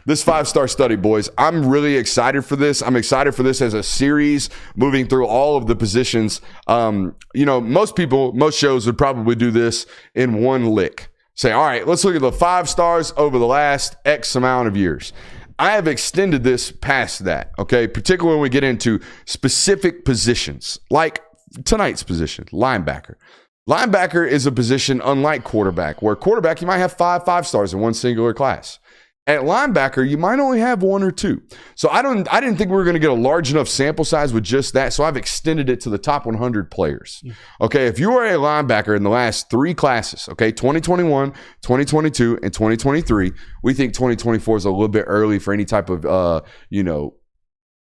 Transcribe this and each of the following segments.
this 5-star study, boys. I'm really excited for this. I'm excited for this as a series moving through all of the positions. Most shows would probably do this in one lick. Say, all right, let's look at the 5 stars over the last X amount of years. I have extended this past that, okay? Particularly when we get into specific positions, like tonight's position, linebacker. Linebacker is a position unlike quarterback, where quarterback, you might have 5 stars in one singular class. At linebacker, you might only have 1 or 2. So I didn't think we were going to get a large enough sample size with just that, so I've extended it to the top 100 players. Okay, if you are a linebacker in the last 3 classes, okay, 2021, 2022, and 2023, we think 2024 is a little bit early for any type of,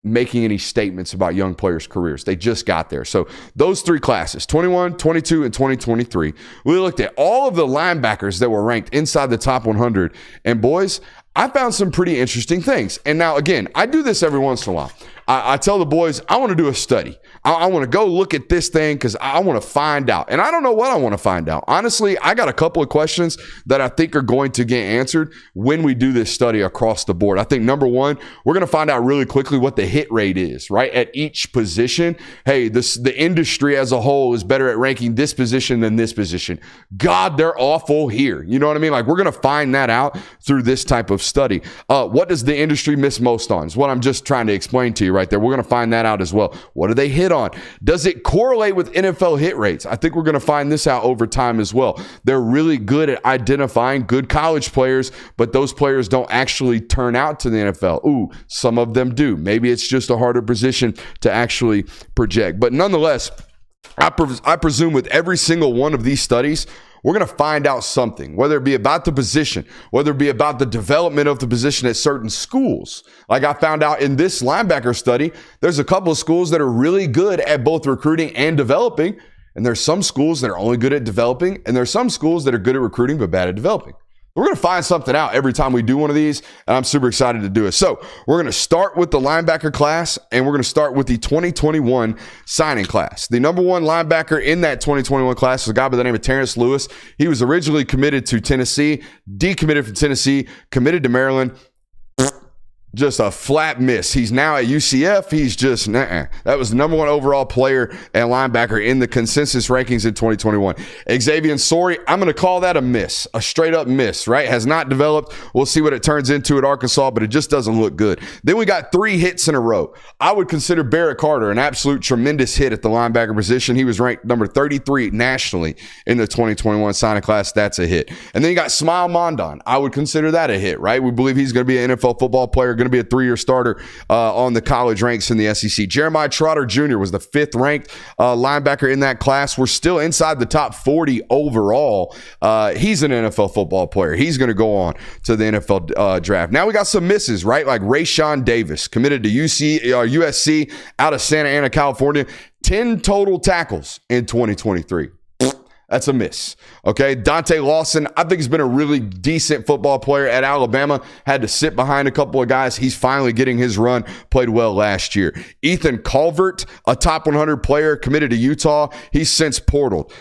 making any statements about young players' careers. They just got there. So those 3 classes, 21, 22, and 2023, we looked at all of the linebackers that were ranked inside the top 100. And boys, I found some pretty interesting things. And now, again, I do this every once in a while. I tell the boys, I want to do a study. I want to go look at this thing because I want to find out. And I don't know what I want to find out. Honestly, I got a couple of questions that I think are going to get answered when we do this study across the board. I think, number one, we're going to find out really quickly what the hit rate is, right? At each position. Hey, the industry as a whole is better at ranking this position than this position. God, they're awful here. You know what I mean? Like, we're going to find that out through this type of study. What does the industry miss most on is what I'm just trying to explain to you right there. We're going to find that out as well. What do they hit on? Does it correlate with NFL hit rates? I think we're going to find this out over time as well. They're really good at identifying good college players, but those players don't actually turn out to the NFL. Ooh, some of them do. Maybe it's just a harder position to actually project. But nonetheless, I presume with every single one of these studies, we're going to find out something, whether it be about the position, whether it be about the development of the position at certain schools. Like I found out in this linebacker study, there's a couple of schools that are really good at both recruiting and developing. And there's some schools that are only good at developing. And there's some schools that are good at recruiting but bad at developing. We're going to find something out every time we do one of these, and I'm super excited to do it. So we're going to start with the linebacker class, and we're going to start with the 2021 signing class. The number 1 linebacker in that 2021 class was a guy by the name of Terrence Lewis. He was originally committed to Tennessee, decommitted from Tennessee, committed to Maryland. Just a flat miss. He's now at UCF. He's just, That was the number 1 overall player and linebacker in the consensus rankings in 2021. Xavier Sorey, I'm going to call that a miss, a straight up miss, right? Has not developed. We'll see what it turns into at Arkansas, but it just doesn't look good. Then we got 3 hits in a row. I would consider Barrett Carter an absolute tremendous hit at the linebacker position. He was ranked number 33 nationally in the 2021 signing class. That's a hit. And then you got Smile Mondon. I would consider that a hit, right? We believe he's going to be an NFL football player, going to be a 3-year starter on the college ranks in the SEC. Jeremiah Trotter Jr. was the 5th ranked linebacker in that class. We're still inside the top 40 overall. He's an NFL football player. He's going to go on to the NFL draft. Now we got some misses, right? Like Rayshawn Davis, committed to USC out of Santa Ana, California. 10 total tackles in 2023. That's a miss. Okay. Dante Lawson, I think he's been a really decent football player at Alabama. Had to sit behind a couple of guys. He's finally getting his run. Played well last year. Ethan Calvert, a top 100 player, committed to Utah. He's since portaled.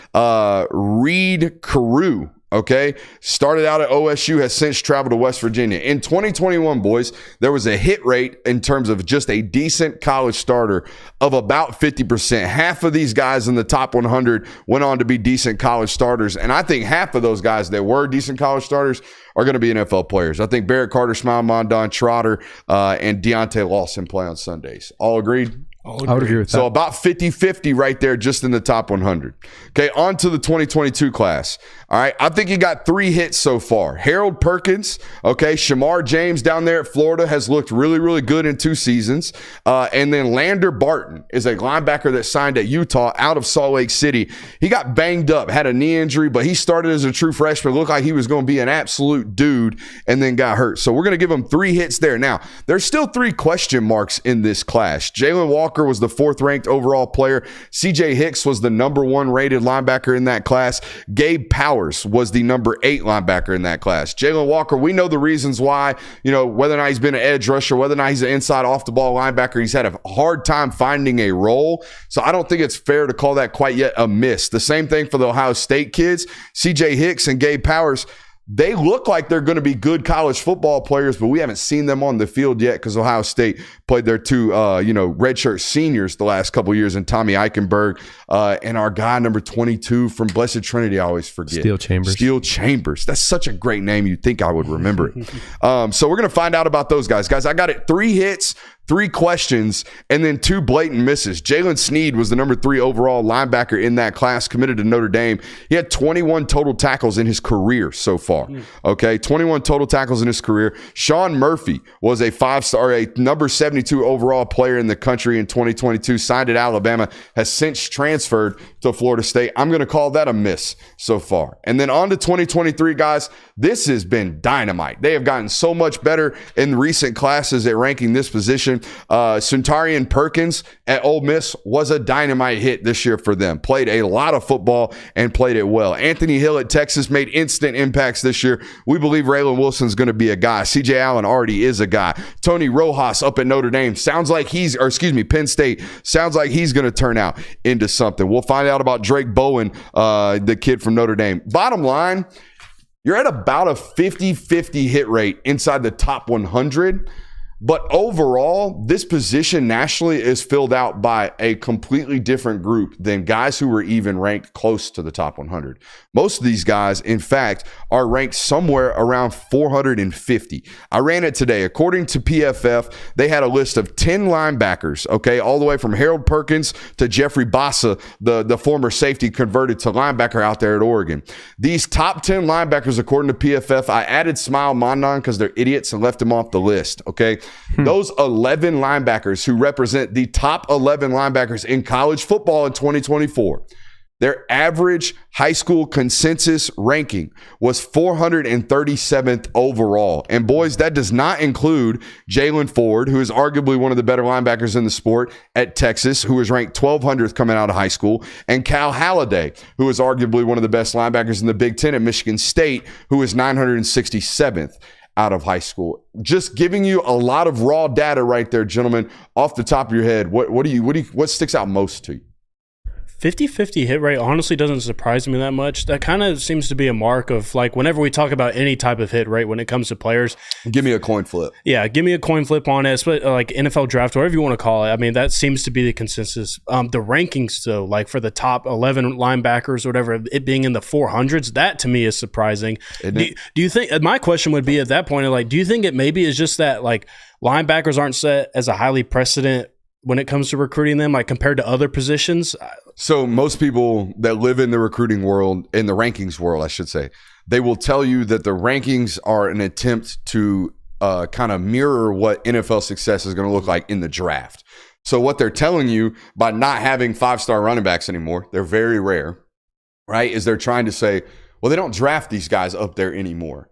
Reed Carew, okay, started out at OSU, has since traveled to West Virginia. In 2021, boys, there was a hit rate in terms of just a decent college starter of about 50%. Half of these guys in the top 100 went on to be decent college starters. And I think half of those guys that were decent college starters are going to be NFL players. I think Barrett Carter, Smile Mondon, Trotter, and Deontay Lawson play on Sundays. All agreed? I would agree with that. So about 50-50 right there just in the top 100. Okay, on to the 2022 class. All right, I think you got 3 hits so far. Harold Perkins, okay, Shamar James down there at Florida has looked really, really good in 2 seasons. And then Lander Barton is a linebacker that signed at Utah out of Salt Lake City. He got banged up, had a knee injury, but he started as a true freshman. Looked like he was going to be an absolute dude and then got hurt. So we're going to give him 3 hits there. Now, there's still 3 question marks in this class. Jalen Walker was the 4th ranked overall player. CJ Hicks was the number 1 rated linebacker in that class. Gabe Powers was the number 8 linebacker in that class. Jalen Walker, we know the reasons why, whether or not he's been an edge rusher, whether or not he's an inside off the ball linebacker, he's had a hard time finding a role. So I don't think it's fair to call that quite yet a miss. The same thing for the Ohio State kids. CJ Hicks and Gabe Powers, They look like they're going to be good college football players, but we haven't seen them on the field yet because Ohio State played their two, redshirt seniors the last couple of years in Tommy Eichenberg and our guy number 22 from Blessed Trinity. I always forget. Steel Chambers. That's such a great name. You'd think I would remember it. So we're going to find out about those guys. Guys, I got it. 3 hits, 3 questions, and then 2 blatant misses. Jalen Sneed was the number 3 overall linebacker in that class, committed to Notre Dame. He had 21 total tackles in his career so far. Okay, 21 total tackles in his career. Sean Murphy was a 5-star, a number 72 overall player in the country in 2022, signed at Alabama, has since transferred to Florida State. I'm going to call that a miss so far. And then on to 2023, guys. This has been dynamite. They have gotten so much better in recent classes at ranking this position. Suntarian Perkins at Ole Miss was a dynamite hit this year for them. Played a lot of football and played it well. Anthony Hill at Texas made instant impacts this year. We believe Raylan Wilson's going to be a guy. CJ Allen already is a guy. Tony Rojas up at Notre Dame Penn State sounds like he's going to turn out into something. We'll find out about Drake Bowen, the kid from Notre Dame. Bottom line, you're at about a 50-50 hit rate inside the top 100. But overall, this position nationally is filled out by a completely different group than guys who were even ranked close to the top 100. Most of these guys, in fact, are ranked somewhere around 450. I ran it today. According to PFF, they had a list of 10 linebackers, okay, all the way from Harold Perkins to Jeffrey Bassa, the former safety converted to linebacker out there at Oregon. These top 10 linebackers, according to PFF, I added Smile Mondon because they're idiots and left them off the list, okay? Those 11 linebackers who represent the top 11 linebackers in college football in 2024, their average high school consensus ranking was 437th overall. And boys, that does not include Jalen Ford, who is arguably one of the better linebackers in the sport at Texas, who was ranked 1,200th coming out of high school, and Cal Halliday, who is arguably one of the best linebackers in the Big Ten at Michigan State, who is 967th. Out of high school. Just giving you a lot of raw data right there, gentlemen. Off the top of your head, what sticks out most to you? 50-50 hit rate honestly doesn't surprise me that much. That kind of seems to be a mark of, like, whenever we talk about any type of hit rate when it comes to players. Give me a coin flip. Yeah, give me a coin flip on it, like NFL draft, whatever you want to call it. I mean, that seems to be the consensus. The rankings, though, like for the top 11 linebackers or whatever, it being in the 400s, that to me is surprising. Do you think, my question would be at that point, like, do you think it maybe is just that, like, linebackers aren't set as a highly precedent when it comes to recruiting them, like compared to other positions? So most people that live in the recruiting world, in the rankings world, I should say, they will tell you that the rankings are an attempt to kind of mirror what NFL success is going to look like in the draft. So what they're telling you by not having 5-star running backs anymore, they're very rare, right, is they're trying to say, well, they don't draft these guys up there anymore.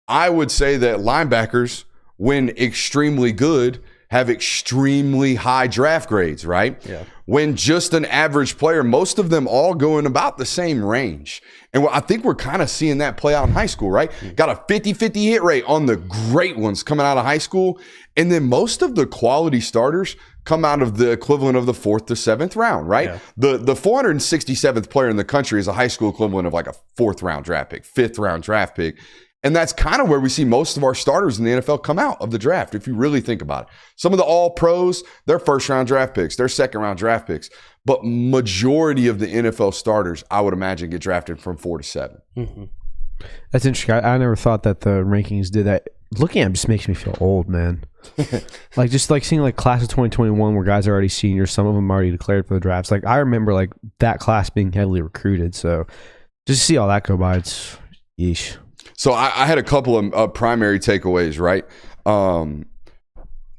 I would say that linebackers, when extremely good, have extremely high draft grades, right? Yeah. When just an average player, most of them all go in about the same range. And I think we're kind of seeing that play out in high school, right? Got a 50-50 hit rate on the great ones coming out of high school. And then most of the quality starters come out of the equivalent of the 4th to 7th round, right? Yeah. The 467th player in the country is a high school equivalent of like a 4th round draft pick, 5th round draft pick. And that's kind of where we see most of our starters in the NFL come out of the draft, if you really think about it. Some of the all-pros, they're first-round draft picks, they're second-round draft picks. But majority of the NFL starters, I would imagine, get drafted from 4 to 7. Mm-hmm. That's interesting. I never thought that the rankings did that. Looking at it just makes me feel old, man. Like, just like seeing like class of 2021 where guys are already seniors, some of them already declared for the drafts. Like, I remember like that class being heavily recruited. So just to see all that go by, it's yeesh. So I had a couple of primary takeaways, right?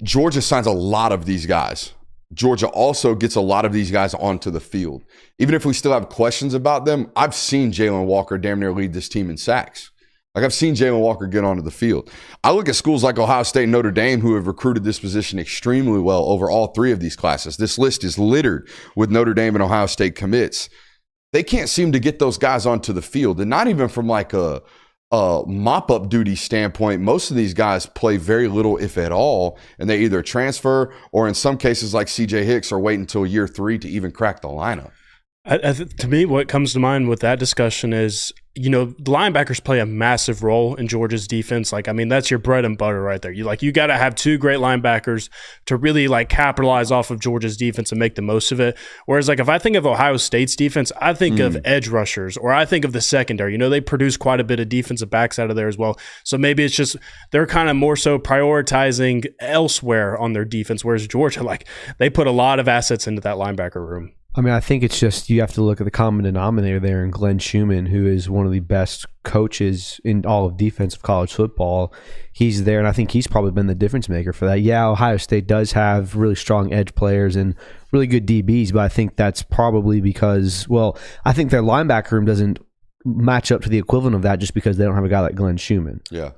Georgia signs a lot of these guys. Georgia also gets a lot of these guys onto the field. Even if we still have questions about them, I've seen Jalen Walker damn near lead this team in sacks. Like, I've seen Jalen Walker get onto the field. I look at schools like Ohio State and Notre Dame who have recruited this position extremely well over all 3 of these classes. This list is littered with Notre Dame and Ohio State commits. They can't seem to get those guys onto the field, and not even from like a mop-up duty standpoint. Most of these guys play very little, if at all, and they either transfer or in some cases like CJ Hicks are waiting until year 3 to even crack the lineup. To me, what comes to mind with that discussion is, the linebackers play a massive role in Georgia's defense. That's your bread and butter right there. You got to have two great linebackers to really capitalize off of Georgia's defense and make the most of it. Whereas if I think of Ohio State's defense, I think of edge rushers, or I think of the secondary. They produce quite a bit of defensive backs out of there as well. So maybe it's just they're kind of more so prioritizing elsewhere on their defense, whereas Georgia, they put a lot of assets into that linebacker room. I think it's just you have to look at the common denominator there in Glenn Schumann, who is one of the best coaches in all of defensive college football. He's there, and I think he's probably been the difference maker for that. Yeah, Ohio State does have really strong edge players and really good DBs, but I think that's probably because, I think their linebacker room doesn't match up to the equivalent of that just because they don't have a guy like Glenn Schumann. Yeah.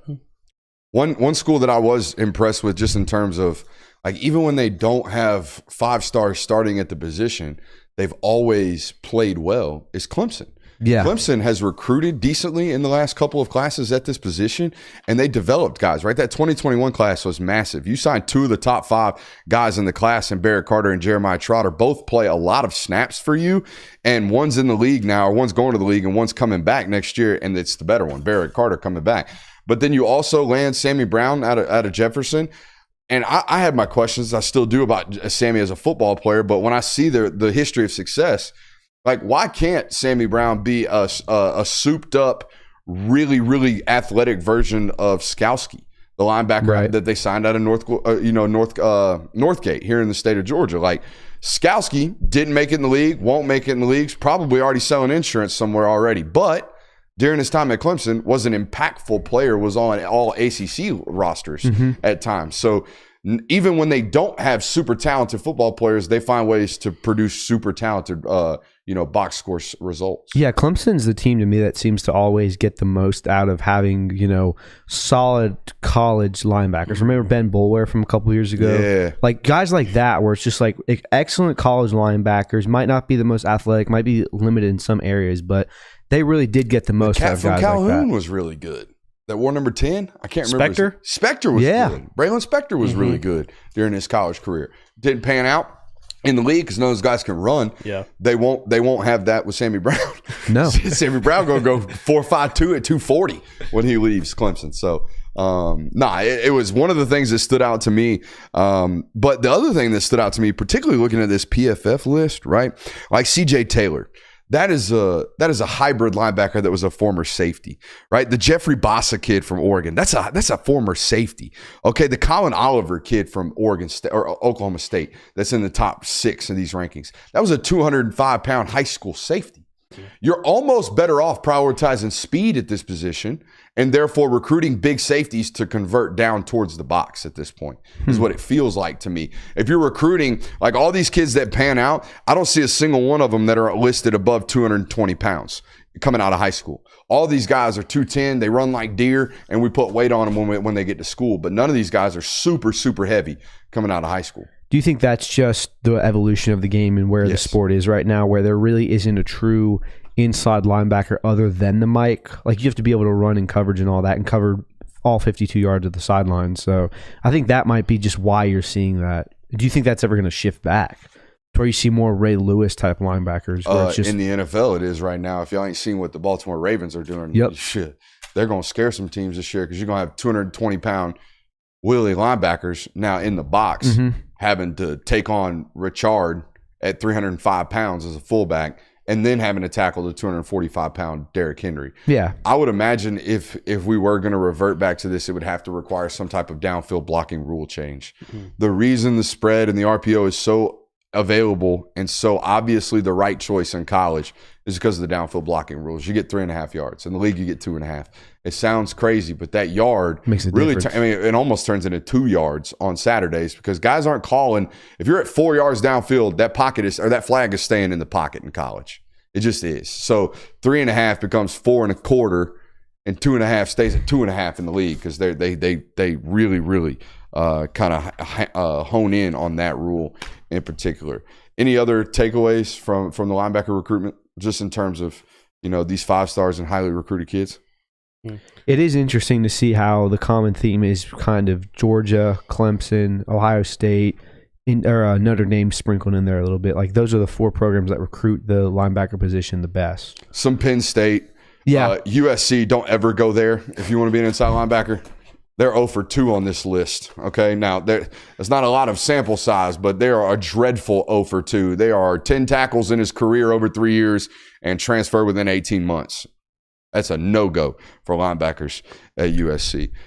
One school that I was impressed with just in terms of, even when they don't have 5 stars starting at the position, they've always played well, is Clemson. Yeah. Clemson has recruited decently in the last couple of classes at this position, and they developed guys, right? That 2021 class was massive. You signed 2 of the top 5 guys in the class, and Barrett Carter and Jeremiah Trotter both play a lot of snaps for you, and one's in the league now, or one's going to the league, and one's coming back next year, and it's the better one, Barrett Carter coming back. But then you also land Sammy Brown out of Jefferson. And I had my questions, I still do, about Sammy as a football player. But when I see the history of success, why can't Sammy Brown be a souped up, really, really athletic version of Skowski, the linebacker that they signed out of Northgate here in the state of Georgia? Skowski didn't make it in the league, won't make it in the leagues, probably already selling insurance somewhere already. But during his time at Clemson, was an impactful player, was on all ACC rosters at times. So even when they don't have super talented football players, they find ways to produce super talented, box score results. Yeah, Clemson's the team to me that seems to always get the most out of having, solid college linebackers. Remember Ben Boulware from a couple years ago? Yeah. Guys like that, where it's just excellent college linebackers, might not be the most athletic, might be limited in some areas, but they really did get the most out of guys Calhoun like that. was really good. That wore number 10, I can't remember. Spector? Spector was good. Braylon Spector was really good during his college career. Didn't pan out in the league because none of those guys can run. Yeah. They won't have that with Sammy Brown. No. Sammy Brown going to go 4.52 at 240 when he leaves Clemson. So, it was one of the things that stood out to me. But the other thing that stood out to me, particularly looking at this PFF list, right? CJ Taylor. That is a hybrid linebacker that was a former safety, right? The Jeffrey Bassa kid from Oregon, that's a former safety. Okay, the Colin Oliver kid from Oregon State or Oklahoma State, that's in the top 6 in these rankings. That was a 205-pound high school safety. You're almost better off prioritizing speed at this position and therefore recruiting big safeties to convert down towards the box at this point is what it feels like to me. If you're recruiting all these kids that pan out, I don't see a single one of them that are listed above 220 pounds coming out of high school. All these guys are 210. They run like deer, and we put weight on them when they get to school. But none of these guys are super, super heavy coming out of high school. Do you think that's just the evolution of the game and where the sport is right now, where there really isn't a true inside linebacker other than the Mike? You have to be able to run in coverage and all that and cover all 52 yards of the sideline. So I think that might be just why you're seeing that. Do you think that's ever going to shift back to where you see more Ray Lewis type linebackers? Where it's just, in the NFL, it is right now. If y'all ain't seen what the Baltimore Ravens are doing, shit, they're going to scare some teams this year because you're going to have 220-pound Willie linebackers now in the box having to take on Richard at 305 pounds as a fullback and then having to tackle the 245-pound Derrick Henry. Yeah. I would imagine if we were going to revert back to this, it would have to require some type of downfield blocking rule change. The reason the spread and the RPO is so available and so obviously the right choice in college is because of the downfield blocking rules. You get 3.5 yards. In the league, you get 2.5. It sounds crazy, but that yard makes a really difference. it almost turns into 2 yards on Saturdays because guys aren't calling. If you're at 4 yards downfield, that flag is staying in the pocket in college. It just is. So 3.5 becomes 4.25, and 2.5 stays at 2.5 in the league because they really, really kind of hone in on that rule in particular. Any other takeaways from the linebacker recruitment, just in terms of these 5 stars and highly recruited kids? It is interesting to see how the common theme is kind of Georgia, Clemson, Ohio State, Notre Dame sprinkled in there a little bit. Like those are the 4 programs that recruit the linebacker position the best. Some Penn State. Yeah. USC, don't ever go there if you want to be an inside linebacker. They're 0 for 2 on this list. Okay, now there's not a lot of sample size, but they are a dreadful 0 for 2. They are 10 tackles in his career over 3 years and transfer within 18 months. That's a no-go for linebackers at USC.